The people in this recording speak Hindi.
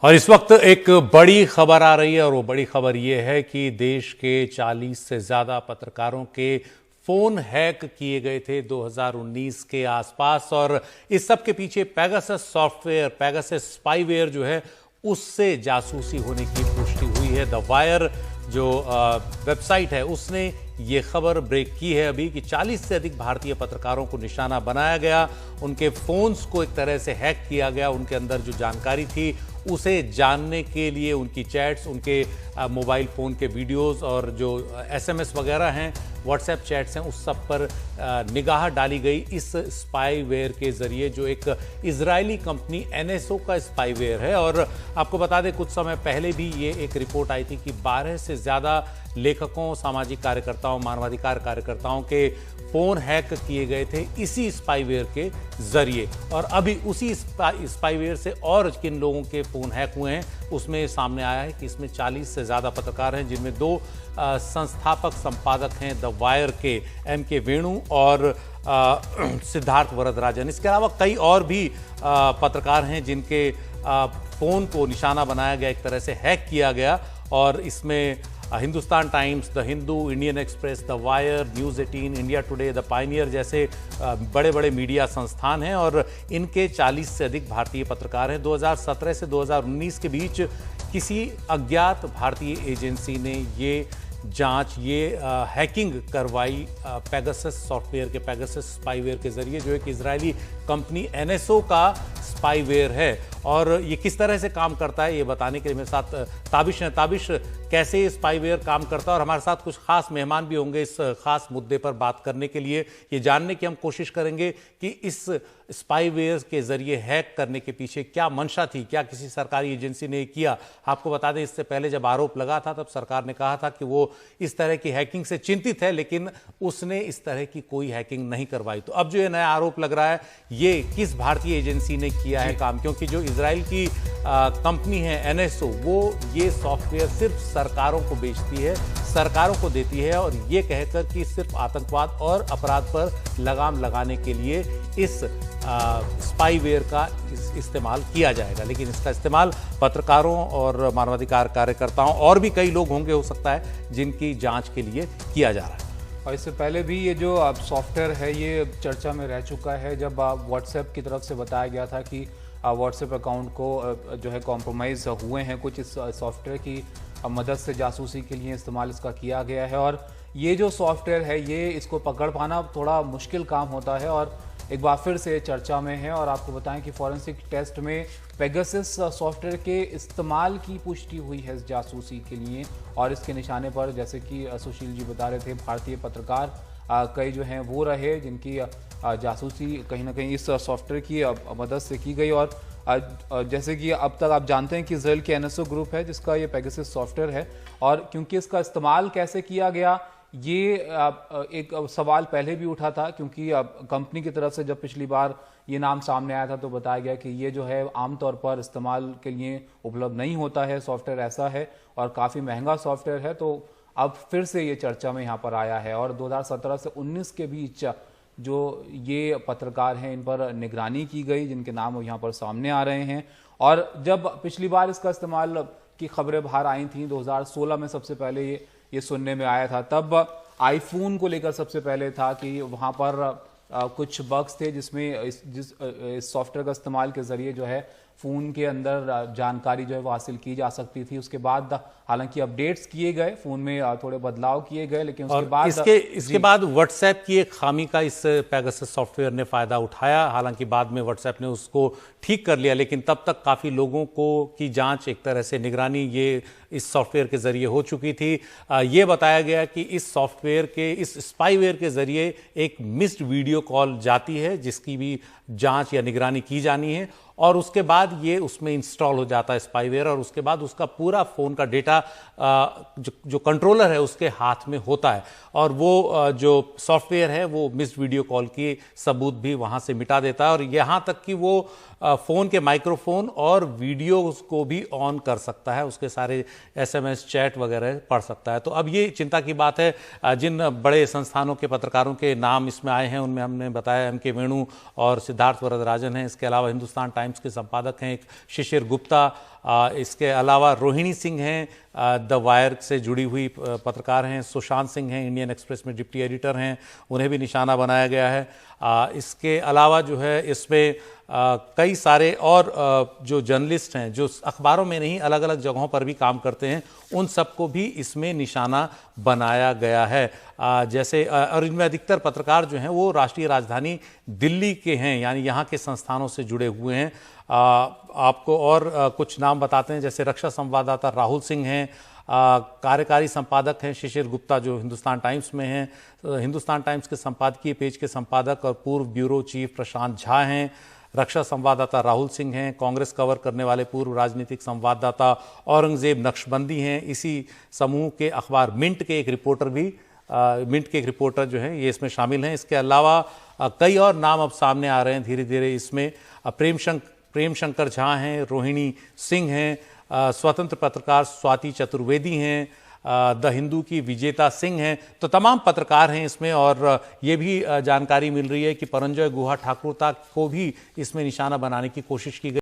और इस वक्त एक बड़ी खबर आ रही है और वो बड़ी खबर ये है कि देश के 40 से ज़्यादा पत्रकारों के फ़ोन हैक किए गए थे 2019 के आसपास। और इस सब के पीछे पेगासस सॉफ्टवेयर, पेगासस स्पाईवेयर जो है उससे जासूसी होने की पुष्टि हुई है। द वायर जो वेबसाइट है उसने ये खबर ब्रेक की है अभी कि 40 से अधिक भारतीय पत्रकारों को निशाना बनाया गया, उनके फ़ोन्स को एक तरह से हैक किया गया, उनके अंदर जो जानकारी थी उसे जानने के लिए उनकी चैट्स, उनके मोबाइल फ़ोन के वीडियोस और जो एसएमएस वगैरह हैं, व्हाट्सएप चैट्स हैं, उस सब पर निगाह डाली गई इस स्पाईवेयर के ज़रिए जो एक इजरायली कंपनी एनएसओ का स्पाईवेयर है। और आपको बता दें कुछ समय पहले भी ये एक रिपोर्ट आई थी कि 12 से ज़्यादा लेखकों, सामाजिक कार्यकर्ताओं, मानवाधिकार कार्यकर्ताओं के फ़ोन हैक किए गए थे इसी स्पाईवेयर के ज़रिए। और अभी उसी स्पाईवेयर से और किन लोगों के फ़ोन हैक हुए हैं उसमें सामने आया है कि इसमें 40 से ज़्यादा पत्रकार हैं, जिनमें 2 संस्थापक संपादक हैं द वायर के, एम.के. वेणु और सिद्धार्थ वरदराजन। इसके अलावा कई और भी पत्रकार हैं जिनके फ़ोन को निशाना बनाया गया, एक तरह से हैक किया गया। और इसमें Hindustan times, the Hindu, Indian express, the wire, news 18, India today, the Pioneer जैसे बड़े बड़े मीडिया संस्थान हैं और इनके 40 से अधिक भारतीय पत्रकार हैं। 2017 से 2019 के बीच किसी अज्ञात भारतीय एजेंसी ने ये जांच, ये हैकिंग करवाई पेगासस सॉफ्टवेयर के, पेगासस स्पाईवेयर के ज़रिए, जो एक इजरायली कंपनी एनएसओ का स्पाईवेयर है। और ये किस तरह से काम करता है ये बताने के लिए मेरे साथ ताबिश हैं। ताबिश, कैसे ये स्पाईवेयर काम करता है और हमारे साथ कुछ खास मेहमान भी होंगे इस खास मुद्दे पर बात करने के लिए। ये जानने की हम कोशिश करेंगे कि इस स्पाईवेयर के ज़रिए हैक करने के पीछे क्या मंशा थी, क्या किसी सरकारी एजेंसी ने किया। आपको बता दें इससे पहले जब आरोप लगा था तब सरकार ने कहा था कि वो इस तरह की हैकिंग से चिंतित है, लेकिन उसने इस तरह की कोई हैकिंग नहीं करवाई। तो अब जो ये नया आरोप लग रहा है ये किस भारतीय एजेंसी ने किया है काम, क्योंकि जो इजराइल की कंपनी है एनएसओ, वो ये सॉफ्टवेयर सिर्फ सरकारों को बेचती है, सरकारों को देती है, और ये कहकर कि सिर्फ आतंकवाद और अपराध पर लगाम लगाने के लिए इस स्पाईवेयर का इस्तेमाल किया जाएगा। लेकिन इसका इस्तेमाल पत्रकारों और मानवाधिकार कार्यकर्ताओं और भी कई लोग होंगे, हो सकता है, जिनकी जांच के लिए किया जा रहा है। और इससे पहले भी ये जो सॉफ्टवेयर है ये चर्चा में रह चुका है, जब व्हाट्सएप की तरफ से बताया गया था कि व्हाट्सएप अकाउंट को जो है कॉम्प्रोमाइज़ हुए हैं कुछ इस सॉफ्टवेयर की मदद से, जासूसी के लिए इस्तेमाल इसका किया गया है। और ये जो सॉफ्टवेयर है ये इसको पकड़ पाना थोड़ा मुश्किल काम होता है और एक बार फिर से चर्चा में है। और आपको बताएं कि फॉरेंसिक टेस्ट में पेगासस सॉफ्टवेयर के इस्तेमाल की पुष्टि हुई है जासूसी के लिए। और इसके निशाने पर, जैसे कि सुशील जी बता रहे थे, भारतीय पत्रकार कई जो हैं वो रहे जिनकी जासूसी कहीं ना कहीं इस सॉफ्टवेयर की मदद से की गई। और जैसे कि अब तक आप जानते हैं कि इजराइल के एनएसओ ग्रुप है जिसका ये पेगासस सॉफ्टवेयर है, और क्योंकि इसका इस्तेमाल कैसे किया गया ये एक सवाल पहले भी उठा था, क्योंकि कंपनी की तरफ से जब पिछली बार ये नाम सामने आया था तो बताया गया कि ये जो है आमतौर पर इस्तेमाल के लिए उपलब्ध नहीं होता है, सॉफ्टवेयर ऐसा है और काफ़ी महंगा सॉफ्टवेयर है। तो अब फिर से ये चर्चा में यहाँ पर आया है। और 2017 से 19 के बीच जो ये पत्रकार हैं इन पर निगरानी की गई, जिनके नाम यहाँ पर सामने आ रहे हैं। और जब पिछली बार इसका इस्तेमाल की खबरें बाहर आई थी 2016 में, सबसे पहले ये सुनने में आया था, तब आईफोन को लेकर सबसे पहले था कि वहाँ पर कुछ बग्स थे जिसमें इस सॉफ्टवेयर का इस्तेमाल के जरिए जो है फ़ोन के अंदर जानकारी जो है वो हासिल की जा सकती थी। उसके बाद हालांकि अपडेट्स किए गए, फ़ोन में थोड़े बदलाव किए गए, लेकिन उसके बाद इसके बाद व्हाट्सएप की एक खामी का इस पेगासस सॉफ्टवेयर ने फ़ायदा उठाया। हालांकि बाद में व्हाट्सएप ने उसको ठीक कर लिया, लेकिन तब तक काफ़ी लोगों को की जांच, एक तरह से निगरानी ये इस सॉफ्टवेयर के ज़रिए हो चुकी थी। ये बताया गया कि इस सॉफ्टवेयर के, इस स्पाईवेयर के ज़रिए एक मिस्ड वीडियो कॉल जाती है जिसकी भी जांच या निगरानी की जानी है, और उसके बाद ये उसमें इंस्टॉल हो जाता है स्पाईवेयर, और उसके बाद उसका पूरा फ़ोन का डेटा जो कंट्रोलर है उसके हाथ में होता है, और वो जो सॉफ्टवेयर है वो मिस्ड वीडियो कॉल की सबूत भी वहाँ से मिटा देता है। और यहाँ तक कि वो फ़ोन के माइक्रोफोन और वीडियो को भी ऑन कर सकता है, उसके सारे एसएमएस, चैट वगैरह पढ़ सकता है। तो अब ये चिंता की बात है, जिन बड़े संस्थानों के पत्रकारों के नाम इसमें आए हैं उनमें हमने बताया एम.के. वेणु और सिद्धार्थ वरदराजन हैं। इसके अलावा हिंदुस्तान टाइम्स के संपादक हैं एक शिशिर गुप्ता, इसके अलावा रोहिणी सिंह हैं, द वायर से जुड़ी हुई पत्रकार हैं। सुशांत सिंह हैं, इंडियन एक्सप्रेस में डिप्टी एडिटर हैं, उन्हें भी निशाना बनाया गया है। इसके अलावा जो है इसमें कई सारे और जो जर्नलिस्ट हैं जो अखबारों में नहीं अलग अलग जगहों पर भी काम करते हैं, उन सबको भी इसमें निशाना बनाया गया है। जैसे और इनमें अधिकतर पत्रकार जो हैं वो राष्ट्रीय राजधानी दिल्ली के हैं, यानी यहाँ के संस्थानों से जुड़े हुए हैं। आपको और कुछ नाम बताते हैं, जैसे रक्षा संवाददाता राहुल सिंह हैं, कार्यकारी संपादक हैं शिशिर गुप्ता जो हिंदुस्तान टाइम्स में हैं, हिंदुस्तान टाइम्स के संपादकीय पेज के संपादक और पूर्व ब्यूरो चीफ प्रशांत झा हैं। रक्षा संवाददाता राहुल सिंह हैं, कांग्रेस कवर करने वाले पूर्व राजनीतिक संवाददाता औरंगजेब नक्शबंदी हैं। इसी समूह के अखबार मिंट के एक रिपोर्टर जो हैं ये इसमें शामिल हैं। इसके अलावा कई और नाम अब सामने आ रहे हैं धीरे धीरे इसमें। प्रेम शंकर झा हैं, रोहिणी सिंह हैं, स्वतंत्र पत्रकार स्वाति चतुर्वेदी हैं, द हिंदू की विजेता सिंह हैं। तो तमाम पत्रकार हैं इसमें, और ये भी जानकारी मिल रही है कि परंजॉय गुहा ठाकुरता को भी इसमें निशाना बनाने की कोशिश की गई।